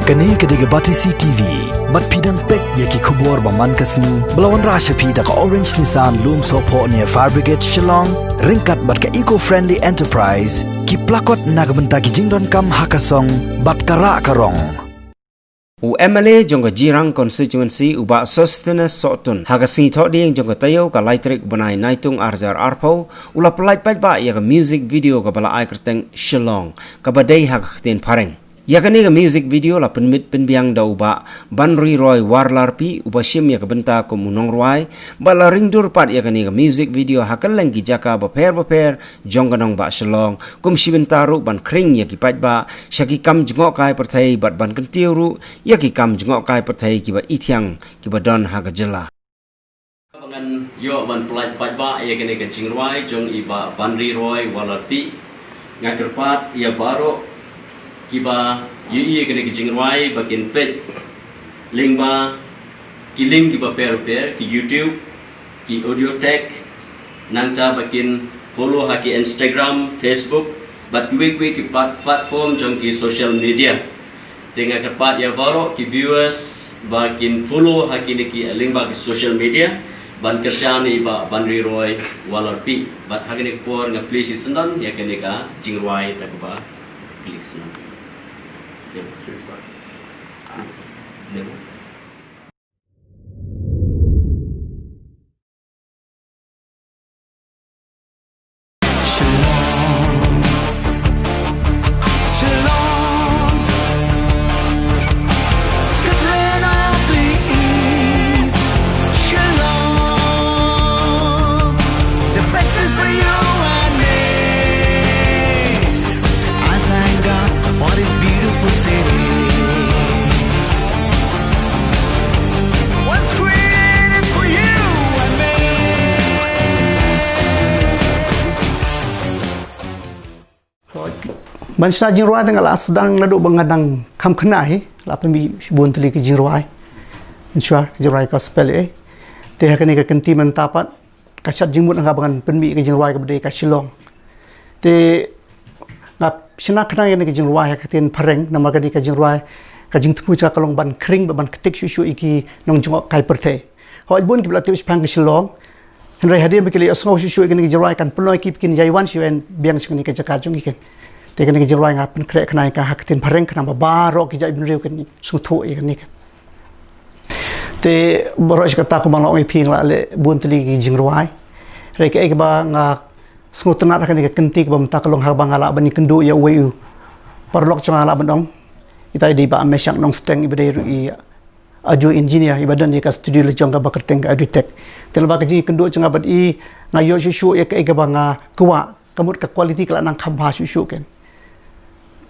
Kani kediga Batisi TV, mat pidang pek yaki kubur baman kasni, belawan rasha pida ka Orange Nissan Loom Sopo near Fire Brigade Shillong, ringkat bat ka eco-friendly enterprise, ki plakot nagbenta ki jingdon kam hakasong, bat kara karong. MLA jongga jirang constituency uba sustenance sotun hagasi thoding jongga tayo ka lightrik banai naitung arjar arpo ula pelai ba ya ka music video ka bala ai kerteng Shillong ka badai hagaktin pareng ya kani ka music video la penmit penbiang da uba Banri Roy warlarpi uba shim ya ka benta ko munong roy bala ringdur pat ya kani ka music video hakaleng ki jaka baper jongga nong ba Shillong kum shibentaru ban kring ya ki ba shaki kam jngok kai perthai bat ban kentiuru ya ki kam jngok kai perthai ki ba ithyang ki ba don hagajela bangan yo ban plat ba ya kani ka jingrwai jong iba Banri Roy warlarpi ngakerpat ya baro kiba yui kene ki jingrai bakin pet link ba ki link kiba per ki YouTube ki audio tech nanta bakin follow ha ki Instagram Facebook bat ki platform jong ki social media tenga kepat ya varo ki viewers bakin follow ha ki link ba ki social media ban kersyani ba Banri Roy walarpi bat ha kene por nga please sendan ya kene ka jingrai tak ba klik sendan. Mansha jinruai tengah lah sedang laduk bengadang kam kenai lah pembi bun teli ke jinruai insya jinruai gospel teh kini ke kenti mentapat kacat jimut angka bengan pembi ke jinruai ke bedai ke Shillong teh ngap sena kenai ke jinruai ke tin pareng nama kini ke jinruai ke jing tupu cak kalong ban kering ban ketik susu iki nong jengok kai perte hoi bun ke belatih sepang ke Shillong henry hadir bekili asngau susu kini ke jinruai kan penuh iki bikin jaiwan siwen biang sini ke jakajung ikan tekan ke jirwai ngapen krek kenai ka haktin pareng kana baro ki jai bin riu kan suthu i kan ni te boro kata ko mang oi ping la le bun teli ki jirwai re ke ba nga smutna kan ke kenti ba mta kalong ha bangala bani kendu ya weu parlok changa la bandong itai di ba mesyak nong steng ibade i aju engineer ibadan ka studio le changa ba kerteng ka edutech tel ba ji kendu changa bad i ngayo shu ya ke ba nga kuwa kamut ka quality kala nang khamba shu kan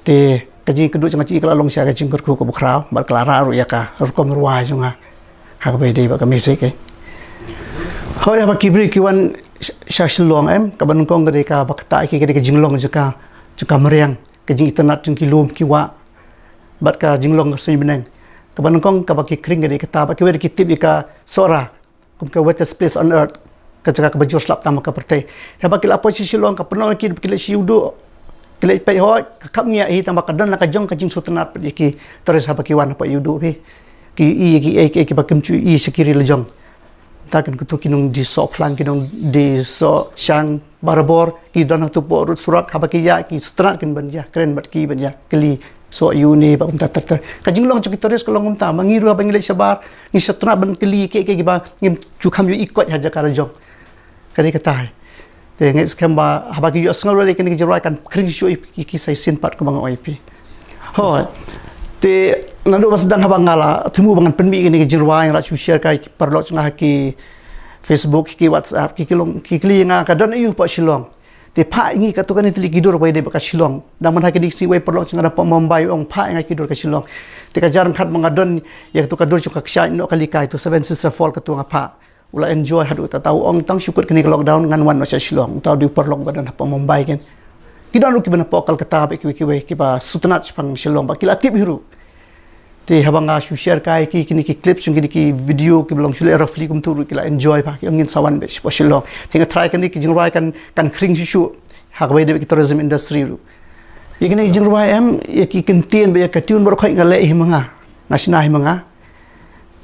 te kaji kedua jangan cik kalau long sia kaji kerku ke bukrau bar kelara ru ya ka rukom ruai junga hak be dei ba kami sik ho ya ba kibri kiwan sha Shillong kaban kong gade ka bakta ki gade ka jinglong jaka meriang kaji internet jeng kilum kiwa bat ka jinglong sui beneng kaban kong ka baki kring gade ka ba ki wer kitip ka sora kum ka wettest place on earth ka jaka ka bajur slap tama ka pertai ya ba kila posisi Shillong ka pernah ki kila siudu kila pai ho kapnya hi tambah kadan la kajong kajing sutenat ki terus apa kiwan apa yudu pi ki bakem cu i sekiri lejong takan kutu kinung di so plan kinung di so sang barbor ki don tu po rut surat apa ki ya ki sutenat kin banja keren bat ki banja keli so yuni ba unta ter kajing long cuki terus kalau ngumta mangiru apa ngile sabar ni sutenat ban keli ki ba ngim cu kam yu ikot haja karajong kali katai tengok skamba habagi yo asngal wala kini jirai kan kring shu iki sai sin pat ko bang OIP ho te nando sedang habangala temu bangan penbi kini jirai ra chu share kai perlo ngah ki Facebook ki WhatsApp ki kli nga ka don yu pa Shillong te pha ingi ka to kan itli gidur bai de ba Shillong daman ha ki si wai perlo ngara pa Mumbai ong pha nga gidur ka Shillong te ka jaran khat mangadon ya to ka dur chu ka ksha no kali kai to Seven Sister Fall ka to nga pha ula enjoy hadu ta tahu ong tang syukur kini lockdown ngan wan no Shillong tahu di perlong badan apa Mumbai kan kidan ru ki bana pokal kata ba ki ba sutenat pang Shillong ba kila tip hiru te habanga shu share kai ki kini ki clips kini ki video ki belong shule roughly kum tu kila enjoy ba ki ngin sawan be Shillong tinga try kan ki jingrai kan kring shu hak bai de ki tourism industry ru ya kini jingruai em ya ki kentien ba ya ka tune ber khoi ngale hi manga ngasina hi manga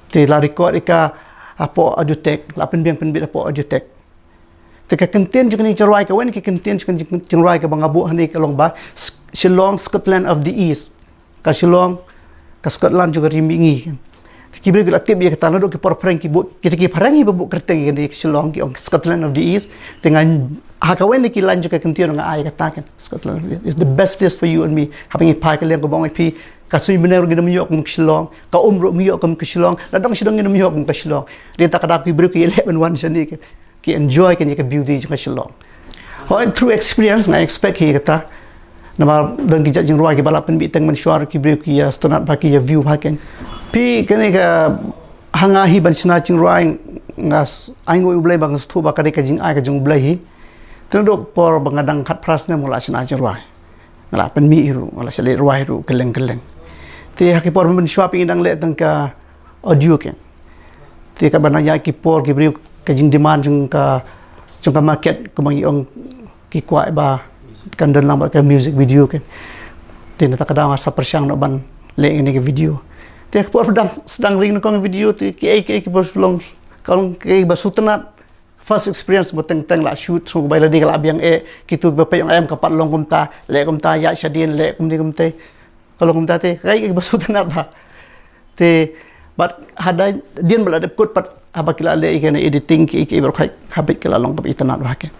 te la record ika apo audiotek la pen biang pen bit apo audiotek te ka kentien jingni jingruai ka wen ki kentien jingruai ka bangabu hani ka long ba Shillong Scotland of the East ka Shillong ka Scotland juga rimbingi kibri gila tip ya ketana do ki por prank ki bu ki parangi bu kerteng ni Shillong ki Scotland of the East dengan hakawen ki lan juga kentien nga ai katakan Scotland is the best place for you and me having a pike leng ko bong pi ka sui bener gi namyok mum Shillong ka umro miyok kum Shillong ladang Shillong gi namyok mum Shillong dia tak ada ki bri ki 11 shani ki enjoy kan ki beauty juga Shillong through experience nga expect hi kata nama dan kijak jing ruai ki balapan bi teng man syuar ki bri ki stonat ba ki view ba ken pi kene ka hanga hi ban sina jing ruai ngas aingo ublai bang stu ba ka de ka jing ai ka jing ublai hi tendok por bangadang khat pras ne mula sina jing ruai ngala pen mi ru ngala sele ruai ru keleng ti ha ki por man syuar pi dang le teng ka audio ken ti ka banaya ki por ki bri ka jing demand jing ka market ko bang yong ki kwai ba kan dan lambat ke music video kan tin tak ada masa persiang nak ban le ini ke video te por sedang ring kong video ti ki long kalau ke basutenat first experience boteng teng la shoot so bai ladi kala biang kitu ba pe yang ayam kapat long kumta le kumta ya syadin le kumte kalau kumta te kai basutenat ba te but hadai dian bala kut pat apa kila le ikan editing ki berkai habit kila long kap internet ba ke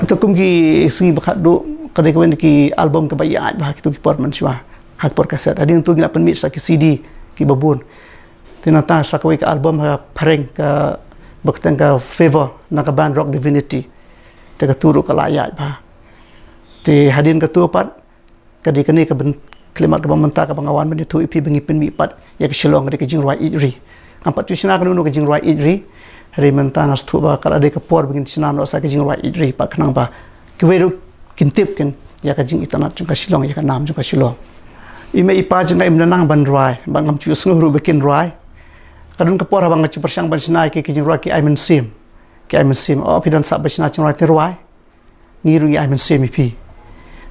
to kum ki singi bakat do kadai kawen ki album ke bayi aj bah kitu ki por man syua hak por kaset ading tu gila pen mix ki CD ki babun tinata sakoi ke album ha pareng ka bakten ka favor na ka band rock divinity te ka turu ka layak bah te hadin ka tu pat kadai kani ka ben klimat ka bamenta ka bangawan ben tu ipi bengi pen mi pat ya ke Shillong ka jing ruai idri ampat tu sina ka nu ka jing ruai idri hari mentang as tu ba kala de ka por begin sina no sa ka jing ruai idri pat kenang ba kiweru kintip kan ya ka jing itanat jung ka Shillong ya ka nam jung ka Shillong ime ipa jung ka imnanang ban ruai bang ngam chu sung ru bekin ruai kadun ka por bang chu persang ban sinai ki jing ruai ki aimen sim oh pidan sa ba sinai jung ruai te ruai ngiru ya aimen sim ipi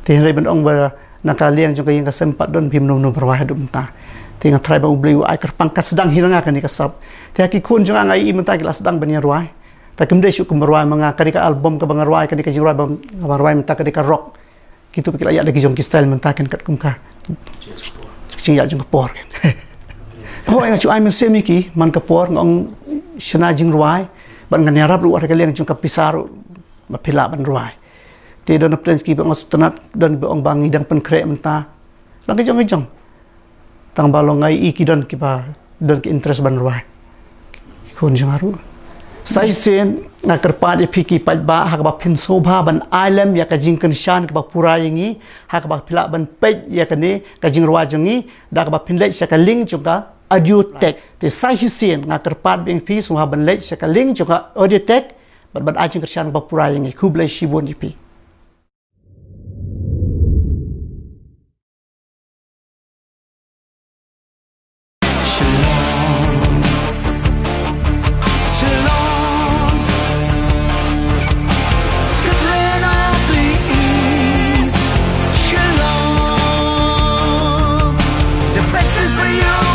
te re ban ong ba nakaliang jung ka yang ka sempat don pim nom ruai dum ta te nga try ba ubli ai kar pangkat sedang hilanga kan ni ka sab te ki kun jung ngai imenta ki la sedang ban ya ruai ta kemde syuk kumruai manga kadika album ka bangaruai kadika jingruai bangaruai menta kadika rock kitu pikir ayat lagi jong ki style menta kan kat kumka sing ya jong por oh yang chu ai men semiki man ka por ngong shana jingruai ban ngan yarap ru ka leng jong ka pisaru ba phila ban ruai te don plans ki bang sutanat don bang bang idang pen krek menta lagi jong tang balong ai iki don ki ba don ki interest ban ruai kon jong aru sai sen na kerpat ipiki pajba hak ba pin sobha ban alam ya ka jingkan shan ka ba pura yangi hak ba phila ban pej ya ka ne ka jingruwa jongi da ka ba pin lek ka link juga audio tech te sai sen na kerpat beng pi sobha ban lek ka link juga audio tech ban ajing kershan ba pura yangi kublai shibon ipi The best is for you.